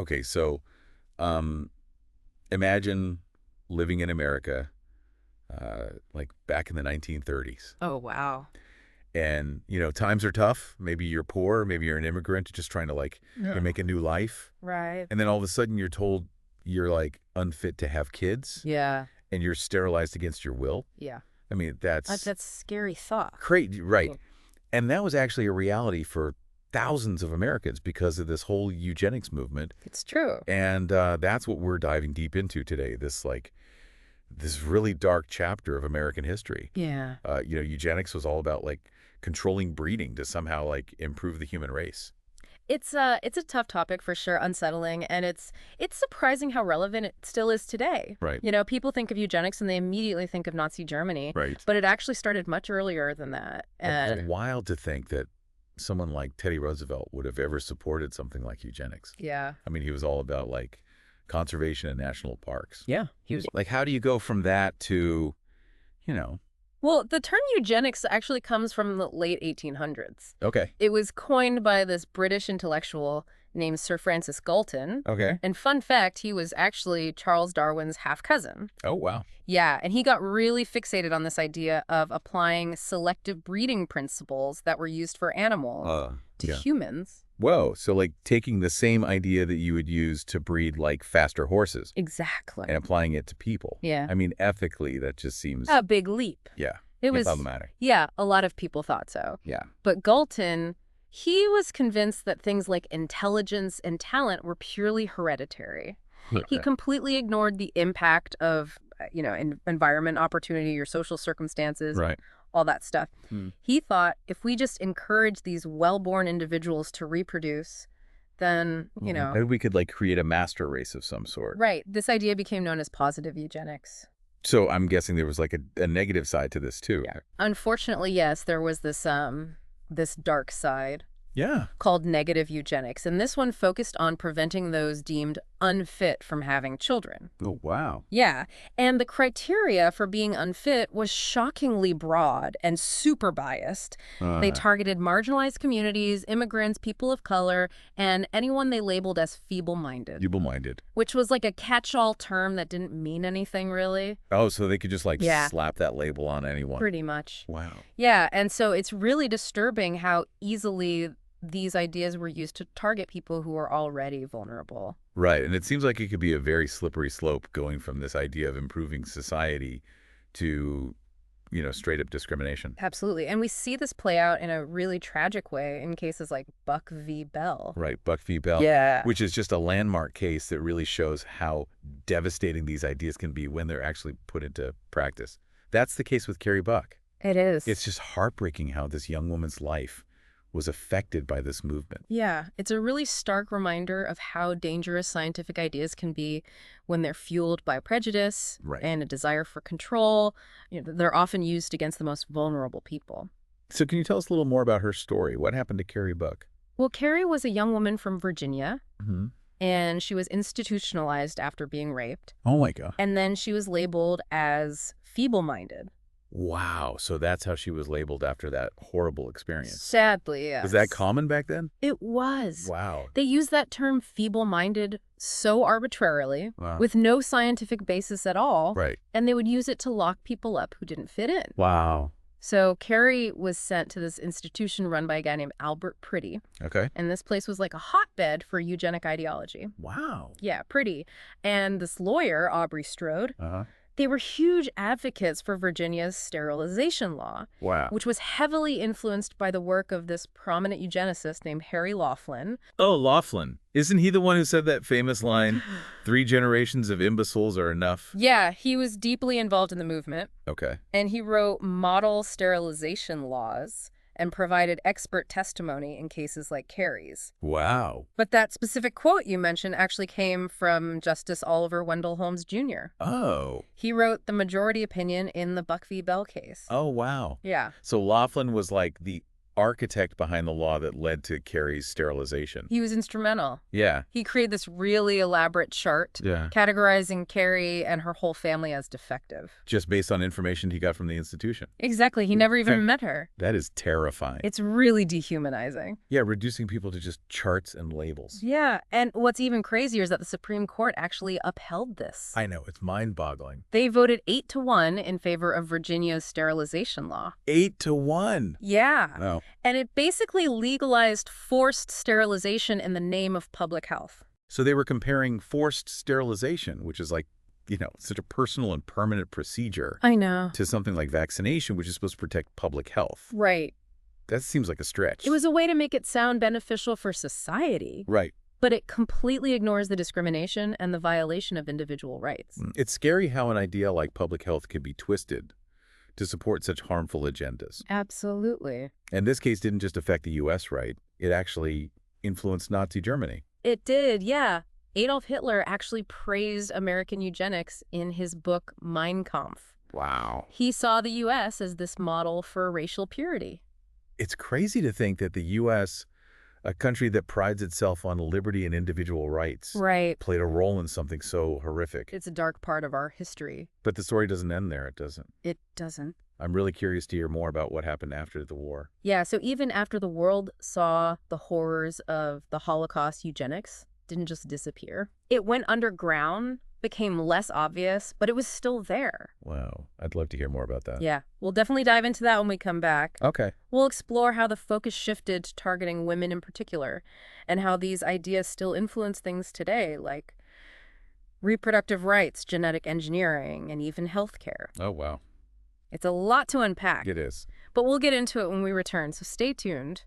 Okay, so um, imagine living in America, like back in the 1930s. Oh, wow. And, times are tough. Maybe you're poor, maybe you're an immigrant just trying to Yeah. make a new life. Right. And then all of a sudden you're told you're like unfit to have kids Yeah. and you're sterilized against your will. Yeah. I mean, that's That's a scary thought. crazy, right? Yeah. And that was actually a reality for thousands of Americans because of this whole eugenics movement. It's true. And that's what we're diving deep into today. This really dark chapter of American history. Yeah. Eugenics was all about controlling breeding to somehow improve the human race. It's a tough topic for sure, unsettling, and it's surprising how relevant it still is today. Right. People think of eugenics and they immediately think of Nazi Germany. Right. But it actually started much earlier than that. It's wild to think that someone like Teddy Roosevelt would have ever supported something like eugenics. Yeah. I mean, he was all about conservation and national parks. Yeah. He was. How do you go from that to, Well, the term eugenics actually comes from the late 1800s. Okay. It was coined by this British intellectual named Sir Francis Galton. Okay. And fun fact, he was actually Charles Darwin's half-cousin. Oh, wow. Yeah, and he got really fixated on this idea of applying selective breeding principles that were used for animals to yeah. humans. Whoa. So taking the same idea that you would use to breed faster horses Exactly. and applying it to people. Yeah. I mean, ethically, that just seems... A big leap. Yeah. It was problematic. Yeah, a lot of people thought so. Yeah. But Galton, he was convinced that things like intelligence and talent were purely hereditary. He completely ignored the impact of, environment, opportunity, your social circumstances, Right. all that stuff. He thought if we just encourage these well-born individuals to reproduce, then, Maybe we could create a master race of some sort. Right. This idea became known as positive eugenics. So I'm guessing there was a negative side to this too. Yeah. Unfortunately, yes, there was this dark side Yeah. called negative eugenics, and this one focused on preventing those deemed unfit from having children. Oh, wow. Yeah, and the criteria for being unfit was shockingly broad and super biased. They targeted marginalized communities, immigrants, people of color, and anyone they labeled as feeble-minded. Feeble-minded. Which was like a catch-all term that didn't mean anything, really. Oh, so they could just Yeah. slap that label on anyone. Pretty much. Wow. Yeah, and so it's really disturbing how easily these ideas were used to target people who are already vulnerable. Right. And it seems like it could be a very slippery slope going from this idea of improving society to, straight up discrimination. Absolutely. And we see this play out in a really tragic way in cases like Buck v. Bell. Right. Buck v. Bell. Yeah. Which is just a landmark case that really shows how devastating these ideas can be when they're actually put into practice. That's the case with Carrie Buck. It is. It's just heartbreaking how this young woman's life was affected by this movement. Yeah, it's a really stark reminder of how dangerous scientific ideas can be when they're fueled by prejudice and a desire for control. They're often used against the most vulnerable people. So can you tell us a little more about her story? What happened to Carrie Buck? Well, Carrie was a young woman from Virginia, Mm-hmm. and she was institutionalized after being raped. Oh, my God. And then she was labeled as feeble-minded. Wow. So that's how she was labeled after that horrible experience. Sadly, yes. Was that common back then? It was. Wow. They used that term feeble-minded so arbitrarily, Wow. with no scientific basis at all, Right. and they would use it to lock people up who didn't fit in. Wow. So Carrie was sent to this institution run by a guy named Albert Priddy, Okay. and this place was like a hotbed for eugenic ideology. Wow. Yeah, Priddy. And this lawyer, Aubrey Strode, Uh-huh. they were huge advocates for Virginia's sterilization law, Wow. which was heavily influenced by the work of this prominent eugenicist named Harry Laughlin. Oh, Laughlin. Isn't he the one who said that famous line, 3 generations of imbeciles are enough? Yeah, he was deeply involved in the movement, Okay. and he wrote model sterilization laws and provided expert testimony in cases like Carrie's. Wow. But that specific quote you mentioned actually came from Justice Oliver Wendell Holmes Jr. Oh. He wrote the majority opinion in the Buck v. Bell case. Oh, wow. Yeah. So Laughlin was like the architect behind the law that led to Carrie's sterilization. He was instrumental. Yeah. He created this really elaborate chart Yeah. categorizing Carrie and her whole family as defective. Just based on information he got from the institution. Exactly. He never even met her. That is terrifying. It's really dehumanizing. Yeah, reducing people to just charts and labels. Yeah, and what's even crazier is that the Supreme Court actually upheld this. I know, it's mind-boggling. They voted 8-1 in favor of Virginia's sterilization law. 8-1. Yeah. No. And it basically legalized forced sterilization in the name of public health. So they were comparing forced sterilization, which is like, such a personal and permanent procedure, I know. to something like vaccination, which is supposed to protect public health. Right. That seems like a stretch. It was a way to make it sound beneficial for society. Right. But it completely ignores the discrimination and the violation of individual rights. It's scary how an idea like public health can be twisted to support such harmful agendas. Absolutely. And this case didn't just affect the U.S., right? It actually influenced Nazi Germany. It did, yeah. Adolf Hitler actually praised American eugenics in his book Mein Kampf. Wow. He saw the U.S. as this model for racial purity. It's crazy to think that the U.S., a country that prides itself on liberty and individual rights, Right. played a role in something so horrific. It's a dark part of our history. But the story doesn't end there, it doesn't. It doesn't. I'm really curious to hear more about what happened after the war. Yeah, so even after the world saw the horrors of the Holocaust, eugenics didn't just disappear. It went underground, became less obvious, but it was still there. Wow. I'd love to hear more about that. Yeah, we'll definitely dive into that when we come back. Okay. We'll explore how the focus shifted to targeting women in particular, and how these ideas still influence things today, like reproductive rights, genetic engineering, and even healthcare. Oh, wow. It's a lot to unpack. It is. But we'll get into it when we return, so stay tuned.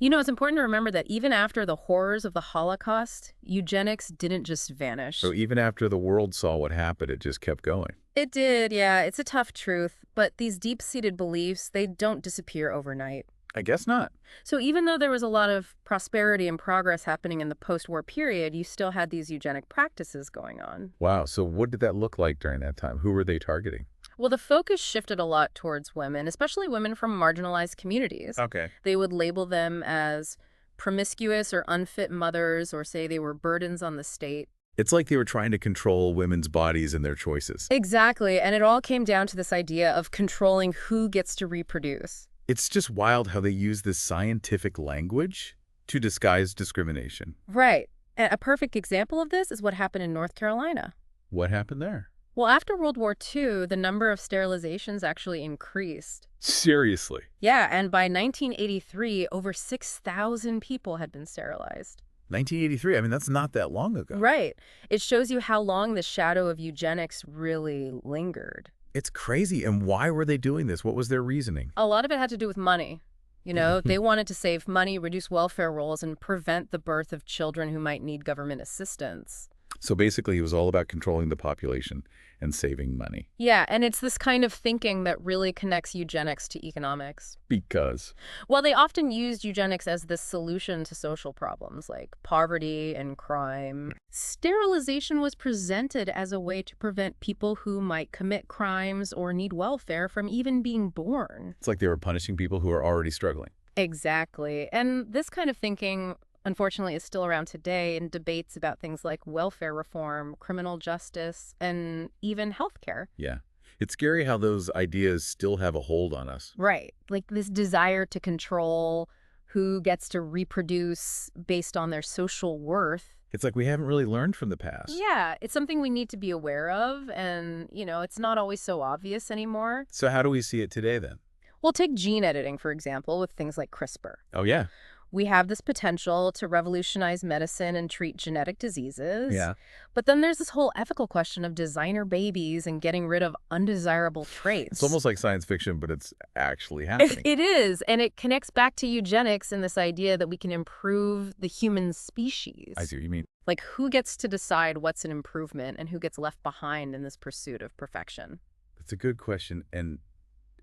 It's important to remember that even after the horrors of the Holocaust, eugenics didn't just vanish. So even after the world saw what happened, it just kept going. It did, yeah. It's a tough truth, but these deep-seated beliefs, they don't disappear overnight. I guess not. So even though there was a lot of prosperity and progress happening in the post-war period, you still had these eugenic practices going on. Wow. So what did that look like during that time? Who were they targeting? Well, the focus shifted a lot towards women, especially women from marginalized communities. Okay. They would label them as promiscuous or unfit mothers, or say they were burdens on the state. It's like they were trying to control women's bodies and their choices. Exactly, and it all came down to this idea of controlling who gets to reproduce. It's just wild how they use this scientific language to disguise discrimination. Right. And a perfect example of this is what happened in North Carolina. What happened there? Well, after World War II, the number of sterilizations actually increased. Seriously? Yeah, and by 1983, over 6,000 people had been sterilized. 1983? I mean, that's not that long ago. Right. It shows you how long the shadow of eugenics really lingered. It's crazy. And why were they doing this? What was their reasoning? A lot of it had to do with money. They wanted to save money, reduce welfare rolls, and prevent the birth of children who might need government assistance. So basically, it was all about controlling the population and saving money. Yeah, and it's this kind of thinking that really connects eugenics to economics. Because? Well, they often used eugenics as the solution to social problems like poverty and crime. Sterilization was presented as a way to prevent people who might commit crimes or need welfare from even being born. It's like they were punishing people who are already struggling. Exactly. And this kind of thinking, unfortunately, is still around today in debates about things like welfare reform, criminal justice, and even healthcare. Yeah. It's scary how those ideas still have a hold on us. Right. Like this desire to control who gets to reproduce based on their social worth. It's like we haven't really learned from the past. Yeah, it's something we need to be aware of, and, it's not always so obvious anymore. So how do we see it today then? Well, take gene editing, for example, with things like CRISPR. Oh, yeah. We have this potential to revolutionize medicine and treat genetic diseases. Yeah. But then there's this whole ethical question of designer babies and getting rid of undesirable traits. It's almost like science fiction, but it's actually happening. It is, and it connects back to eugenics and this idea that we can improve the human species. I see what you mean. Like, who gets to decide what's an improvement and who gets left behind in this pursuit of perfection? It's a good question, and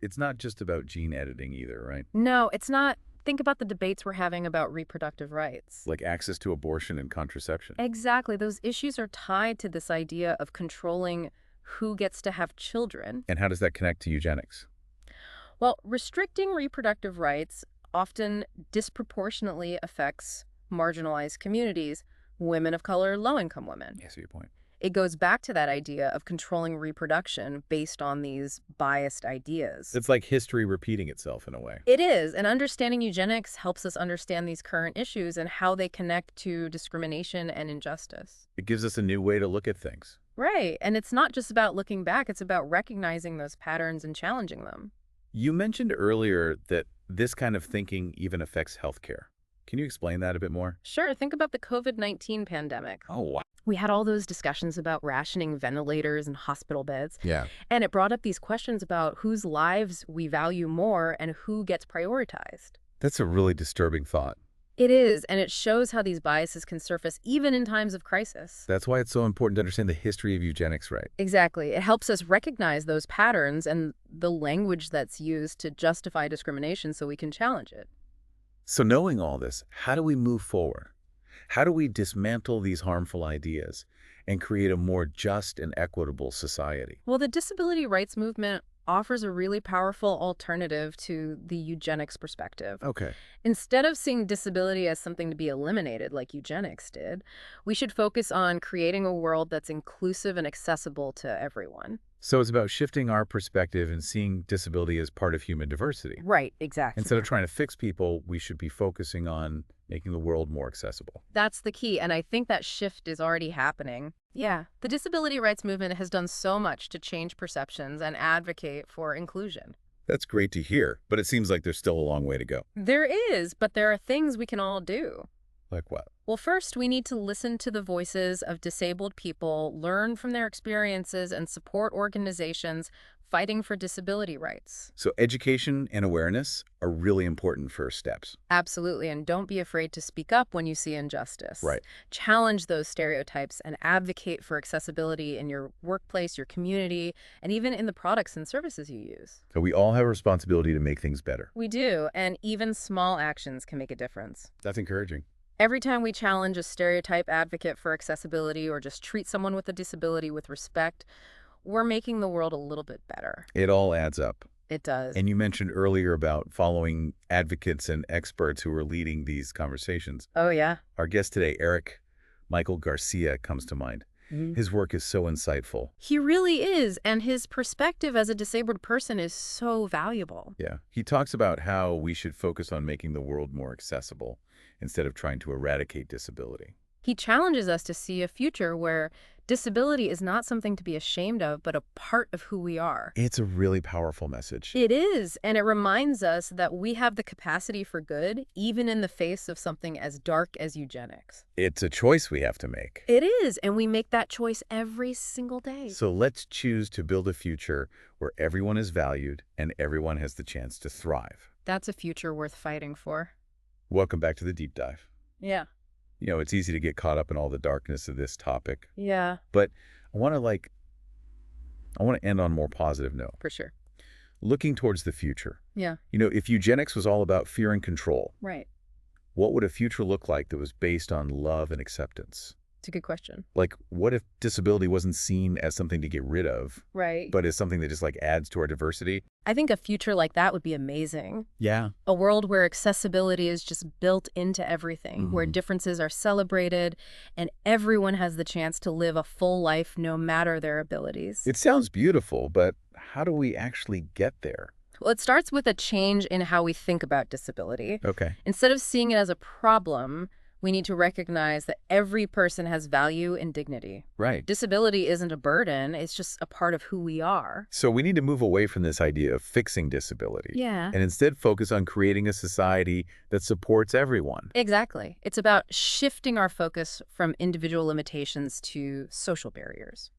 it's not just about gene editing either, right? No, it's not. Think about the debates we're having about reproductive rights. Like access to abortion and contraception. Exactly. Those issues are tied to this idea of controlling who gets to have children. And how does that connect to eugenics? Well, restricting reproductive rights often disproportionately affects marginalized communities, women of color, low-income women. I see your point. It goes back to that idea of controlling reproduction based on these biased ideas. It's like history repeating itself in a way. It is, and understanding eugenics helps us understand these current issues and how they connect to discrimination and injustice. It gives us a new way to look at things. Right, and it's not just about looking back, it's about recognizing those patterns and challenging them. You mentioned earlier that this kind of thinking even affects healthcare. Can you explain that a bit more? Sure, think about the COVID-19 pandemic. Oh, wow. We had all those discussions about rationing ventilators and hospital beds, Yeah. and it brought up these questions about whose lives we value more and who gets prioritized. That's a really disturbing thought. It is, and it shows how these biases can surface even in times of crisis. That's why it's so important to understand the history of eugenics, right? Exactly. It helps us recognize those patterns and the language that's used to justify discrimination so we can challenge it. So knowing all this, how do we move forward? How do we dismantle these harmful ideas and create a more just and equitable society? Well, the disability rights movement offers a really powerful alternative to the eugenics perspective. Okay. Instead of seeing disability as something to be eliminated like eugenics did, we should focus on creating a world that's inclusive and accessible to everyone. So it's about shifting our perspective and seeing disability as part of human diversity. Right, exactly. Instead of trying to fix people, we should be focusing on making the world more accessible. That's the key, and I think that shift is already happening. Yeah, the disability rights movement has done so much to change perceptions and advocate for inclusion. That's great to hear, but it seems like there's still a long way to go. There is, but there are things we can all do. Like what? Well, first, we need to listen to the voices of disabled people, learn from their experiences, and support organizations fighting for disability rights. So education and awareness are really important first steps. Absolutely, and don't be afraid to speak up when you see injustice. Right. Challenge those stereotypes and advocate for accessibility in your workplace, your community, and even in the products and services you use. So we all have a responsibility to make things better. We do, and even small actions can make a difference. That's encouraging. Every time we challenge a stereotype advocate for accessibility or just treat someone with a disability with respect, we're making the world a little bit better. It all adds up. It does. And you mentioned earlier about following advocates and experts who are leading these conversations. Oh, yeah. Our guest today, Eric Michael Garcia, comes to mind. His work is so insightful. He really is, and his perspective as a disabled person is so valuable. Yeah. He talks about how we should focus on making the world more accessible instead of trying to eradicate disability. He challenges us to see a future where disability is not something to be ashamed of, but a part of who we are. It's a really powerful message. It is, and it reminds us that we have the capacity for good, even in the face of something as dark as eugenics. It's a choice we have to make. It is, and we make that choice every single day. So let's choose to build a future where everyone is valued and everyone has the chance to thrive. That's a future worth fighting for. Welcome back to the Deep Dive. Yeah. You know, it's easy to get caught up in all the darkness of this topic, Yeah, but I want to end on a more positive note. for sure. Looking towards the future. Yeah. You know, if eugenics was all about fear and control, Right. what would a future look like that was based on love and acceptance? It's a good question. Like, what if disability wasn't seen as something to get rid of, Right. but as something that just like adds to our diversity? I think a future like that would be amazing. Yeah. A world where accessibility is just built into everything, where Mhm. differences are celebrated, and everyone has the chance to live a full life no matter their abilities. It sounds beautiful, but how do we actually get there? Well, it starts with a change in how we think about disability. Okay. Instead of seeing it as a problem, we need to recognize that every person has value and dignity. Right. Disability isn't a burden, it's just a part of who we are. So we need to move away from this idea of fixing disability. Yeah. And instead focus on creating a society that supports everyone. Exactly. It's about shifting our focus from individual limitations to social barriers.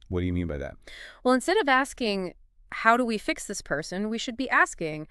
What do you mean by that? Well, instead of asking, how do we fix this person, we should be asking,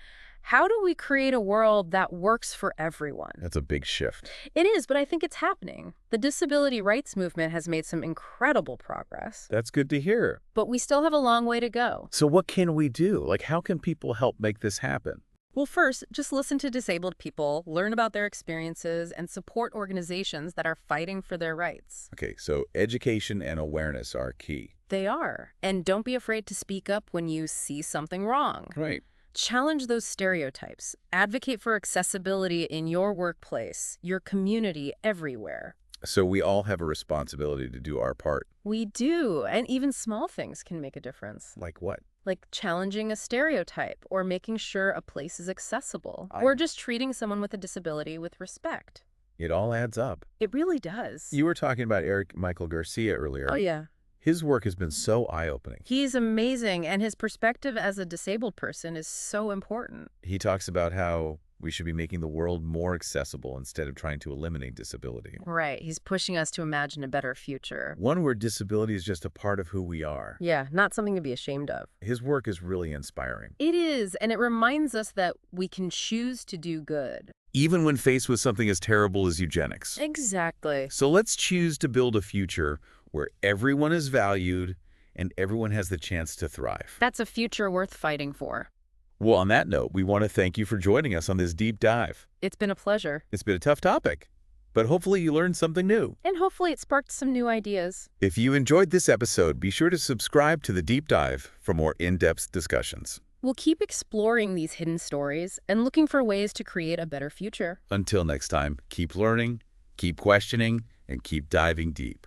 how do we create a world that works for everyone? That's a big shift. It is, but I think it's happening. The disability rights movement has made some incredible progress, That's good to hear. but we still have a long way to go. So what can we do? Like, how can people help make this happen? Well, first, just listen to disabled people, learn about their experiences, and support organizations that are fighting for their rights. Okay, so education and awareness are key. They are. And don't be afraid to speak up when you see something wrong. Right. Challenge those stereotypes. Advocate for accessibility in your workplace, your community, everywhere. So we all have a responsibility to do our part. We do, and even small things can make a difference. Like what? Like challenging a stereotype, or making sure a place is accessible, I- or just treating someone with a disability with respect. It all adds up. It really does. You were talking about Eric Michael Garcia earlier. Oh, yeah. His work has been so eye-opening. He's amazing, and his perspective as a disabled person is so important. He talks about how we should be making the world more accessible instead of trying to eliminate disability. Right. He's pushing us to imagine a better future. One where disability is just a part of who we are. Yeah, not something to be ashamed of. His work is really inspiring. It is, and it reminds us that we can choose to do good. Even when faced with something as terrible as eugenics. Exactly. So let's choose to build a future where everyone is valued and everyone has the chance to thrive. That's a future worth fighting for. Well, on that note, we want to thank you for joining us on this deep dive. It's been a pleasure. It's been a tough topic, but hopefully you learned something new. And hopefully it sparked some new ideas. If you enjoyed this episode, be sure to subscribe to The Deep Dive for more in-depth discussions. We'll keep exploring these hidden stories and looking for ways to create a better future. Until next time, keep learning, keep questioning, and keep diving deep.